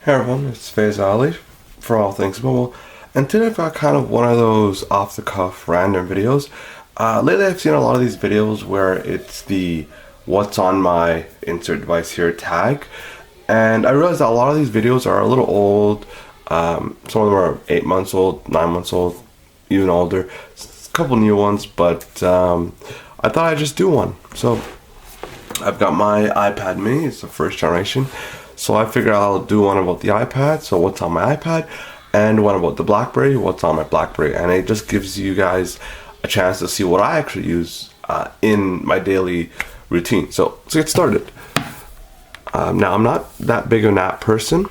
Hey everyone, it's Faze Ali for All Things Mobile, and today I've got kind of one of those off-the-cuff random videos. Lately I've seen a lot of these videos where it's the what's on my insert device here tag, and I realized that a lot of these videos are a little old. Some of them are 8 months old, 9 months old, even older. A couple new ones, but I thought I'd just do one. So I've got my iPad mini, it's the first generation. So I figured I'll do one about the iPad, so what's on my iPad, and one about the BlackBerry, what's on my BlackBerry. And it just gives you guys a chance to see what I actually use in my daily routine. So let's get started. Now, I'm not that big of an app person,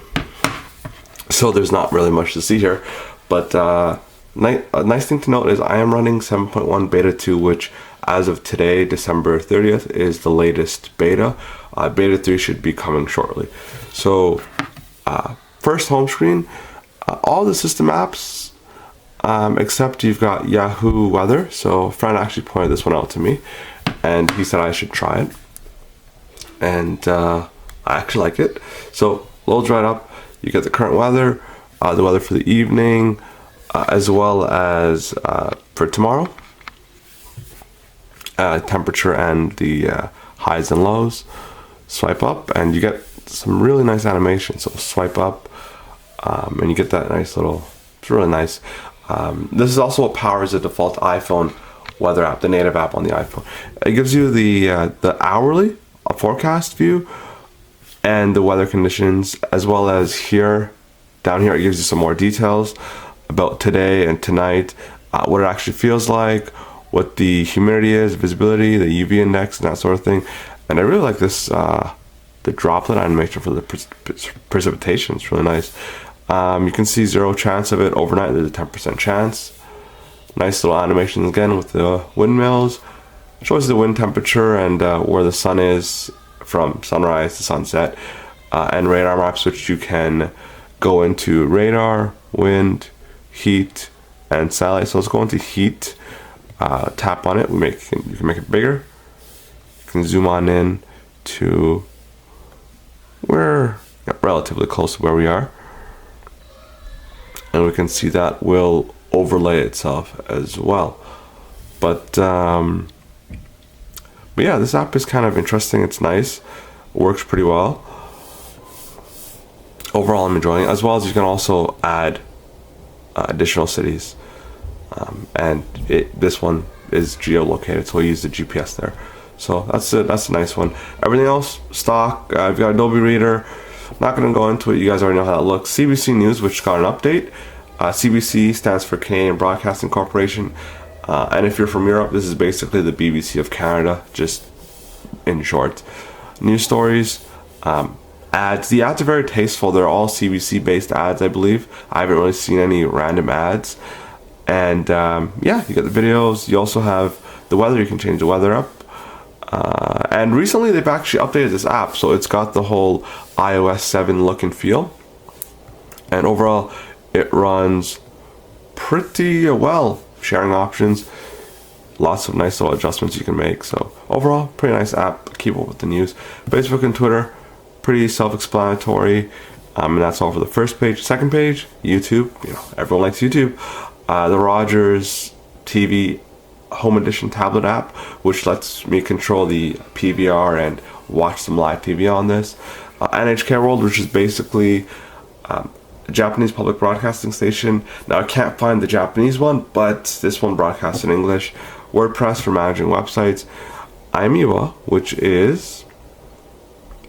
so there's not really much to see here. But a nice thing to note is I am running 7.1 Beta 2, which as of today, December 30th, is the latest beta. Beta 3 should be coming shortly. So, first home screen, all the system apps, except you've got Yahoo Weather. So a friend actually pointed this one out to me, and he said I should try it. And I actually like it. So, loads right up. You get the current weather, the weather for the evening, as well as for tomorrow. Temperature and the highs and lows. Swipe up and you get some really nice animation. So swipe up and you get that nice little, it's really nice. This is also what powers the default iPhone weather app, the native app on the iPhone. It gives you the hourly forecast view and the weather conditions, as well as here, down here it gives you some more details about today and tonight, what it actually feels like, what the humidity is, visibility, the UV index, and that sort of thing. And I really like this, the droplet animation for the precipitation. It's really nice. You can see 0 chance of it overnight. There's a 10% chance. Nice little animations again with the windmills. It shows the wind temperature and where the sun is from sunrise to sunset. And radar maps, which you can go into radar, wind, heat, and satellite. So let's go into heat. Tap on it. You can make it bigger. You can zoom on in to we're relatively close to where we are, and we can see that will overlay itself as well. But yeah, this app is kind of interesting. It's nice. Works pretty well. Overall, I'm enjoying it. As well as you can also add additional cities. And this one is geolocated, so we use the GPS there. So that's it. That's a nice one. Everything else stock. I've got Adobe Reader. Not going to go into it. You guys already know how that looks. CBC News, which got an update. CBC stands for Canadian Broadcasting Corporation. And if you're from Europe, this is basically the BBC of Canada, just in short. News stories. Ads. The ads are very tasteful. They're all CBC based ads, I believe. I haven't really seen any random ads. And yeah, you got the videos. You also have the weather. You can change the weather up. And recently they've actually updated this app, so it's got the whole iOS 7 look and feel. And overall, it runs pretty well. Sharing options, lots of nice little adjustments you can make. So overall, pretty nice app. Keep up with the news. Facebook and Twitter, pretty self-explanatory. And that's all for the first page. Second page, YouTube. You know, everyone likes YouTube. The Rogers TV Home Edition tablet app, which lets me control the PVR and watch some live TV on this. NHK World, which is basically a Japanese public broadcasting station. Now, I can't find the Japanese one, but this one broadcasts in English. WordPress for managing websites. iMiwa, which is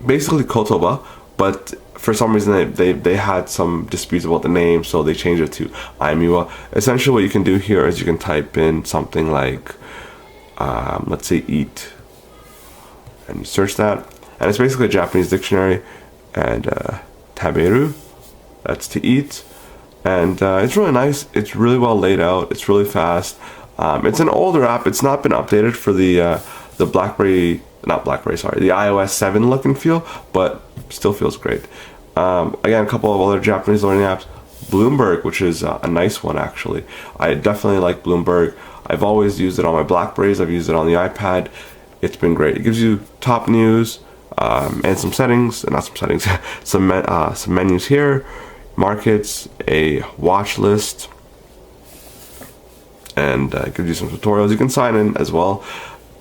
basically Kotoba, but for some reason they had some disputes about the name, so they changed it to iMiwa. Essentially what you can do here is you can type in something like let's say eat, and you search that, and it's basically a Japanese dictionary. And taberu, that's to eat. And it's really nice. It's really well laid out. It's really fast. It's an older app. It's not been updated for the BlackBerry, not BlackBerry, sorry, the iOS 7 look and feel, but still feels great. Again, a couple of other Japanese learning apps. Bloomberg, which is a nice one actually. I definitely like Bloomberg. I've always used it on my BlackBerries. I've used it on the iPad. It's been great. It gives you top news, and some settings, not some settings, some menus here, markets, a watch list, and it gives you some tutorials. You can sign in as well.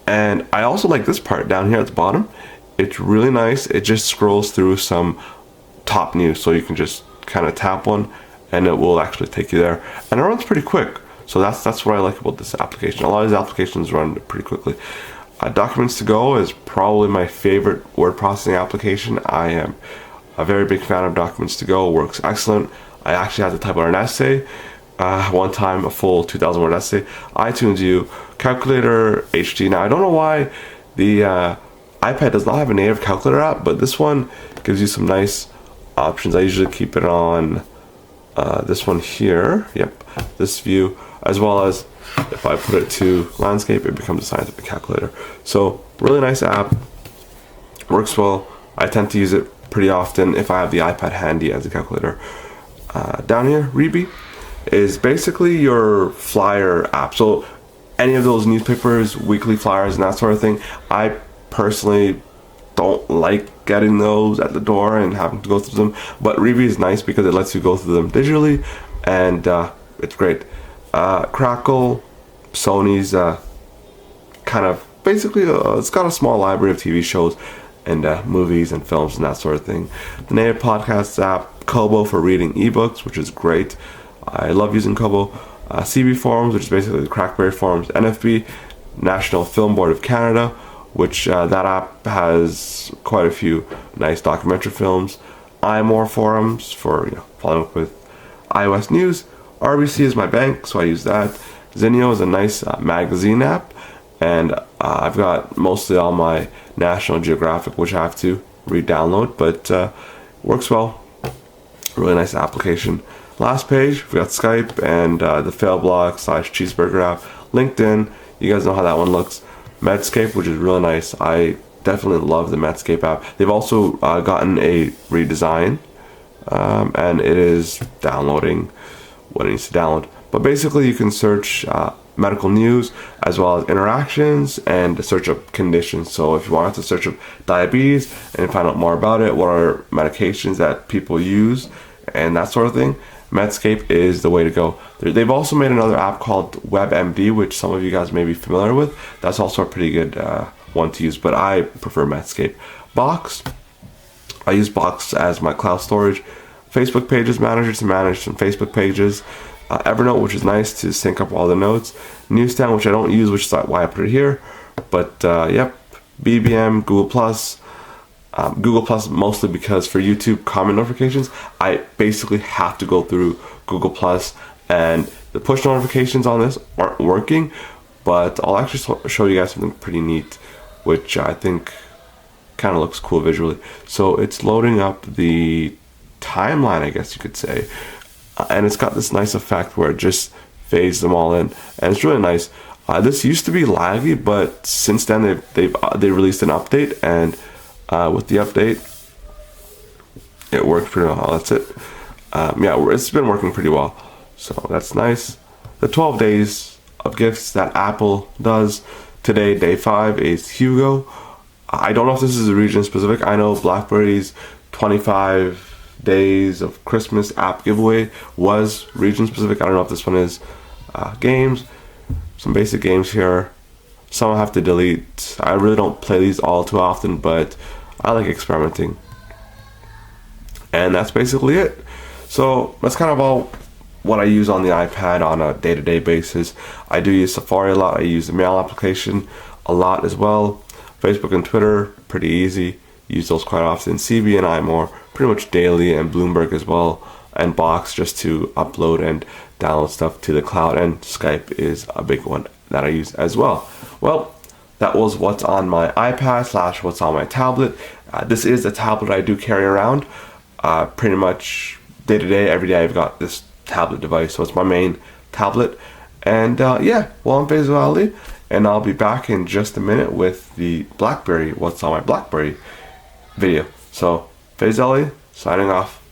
And I also like this part down here at the bottom. It's really nice. It just scrolls through some top news, so you can just kind of tap one and it will actually take you there, and it runs pretty quick. So that's what I like about this application. A lot of these applications run pretty quickly. Documents to Go is probably my favorite word processing application. I am a very big fan of Documents to Go. It works excellent. I actually had to type out an essay one time, a full 2,000 word essay. iTunes U, calculator, HD. Now I don't know why the iPad does not have a native calculator app, but this one gives you some nice options. I usually keep it on this one here. Yep, this view, as well as if I put it to landscape, it becomes a scientific calculator. So really nice app, works well. I tend to use it pretty often if I have the iPad handy as a calculator. Down here, Reebee is basically your flyer app. So any of those newspapers, weekly flyers, and that sort of thing, I personally don't like getting those at the door and having to go through them, but Reebee is nice because it lets you go through them digitally, and it's great. Crackle, Sony's kind of basically it's got a small library of TV shows and movies and films and that sort of thing. The native podcasts app, Kobo for reading ebooks, which is great. I love using Kobo. CB Forums, which is basically the Crackberry Forums. NFB, National Film Board of Canada, which that app has quite a few nice documentary films. iMore Forums for following up with iOS news. RBC is my bank, so I use that. Zinio is a nice magazine app, and I've got mostly all my National Geographic, which I have to re-download, but works well. Really nice application. Last page, we got Skype and the Failblog / Cheeseburger app. LinkedIn, you guys know how that one looks. Medscape, which is really nice. I definitely love the Medscape app. They've also gotten a redesign, and it is downloading what it needs to download. But basically, you can search medical news as well as interactions and search up conditions. So if you want to search up diabetes and find out more about it, what are medications that people use, and that sort of thing, Medscape is the way to go. They've also made another app called WebMD, which some of you guys may be familiar with. That's also a pretty good one to use, but I prefer Medscape. Box, I use Box as my cloud storage. Facebook Pages Manager to manage some Facebook pages. Evernote, which is nice to sync up all the notes. Newsstand, which I don't use, which is why I put it here. But yep, BBM, Google Plus. Google Plus mostly because for YouTube comment notifications, I basically have to go through Google Plus, and the push notifications on this aren't working, but I'll actually show you guys something pretty neat, which I think kind of looks cool visually. So it's loading up the timeline, I guess you could say, and it's got this nice effect where it just fades them all in, and it's really nice. This used to be laggy, but since then they released an update, and with the update, it worked pretty well. That's it. Yeah, it's been working pretty well. So that's nice. The 12 days of gifts that Apple does. Today, day 5, is Hugo. I don't know if this is region specific. I know BlackBerry's 25 days of Christmas app giveaway was region specific. I don't know if this one is. Games. Some basic games here. Some I have to delete. I really don't play these all too often, but I like experimenting. And that's basically it. So that's kind of all what I use on the iPad on a day-to-day basis. I do use Safari a lot. I use the mail application a lot as well. Facebook and Twitter, pretty easy. Use those quite often. CB and iMore, pretty much daily, and Bloomberg as well. And Box just to upload and download stuff to the cloud. And Skype is a big one that I use as well. Well, that was what's on my iPad / what's on my tablet. This is a tablet I do carry around pretty much day to day. Every day I've got this tablet device, so it's my main tablet. And yeah, well, I'm Faisal Ali, and I'll be back in just a minute with the BlackBerry, what's on my BlackBerry video. So, Faisal Ali, signing off.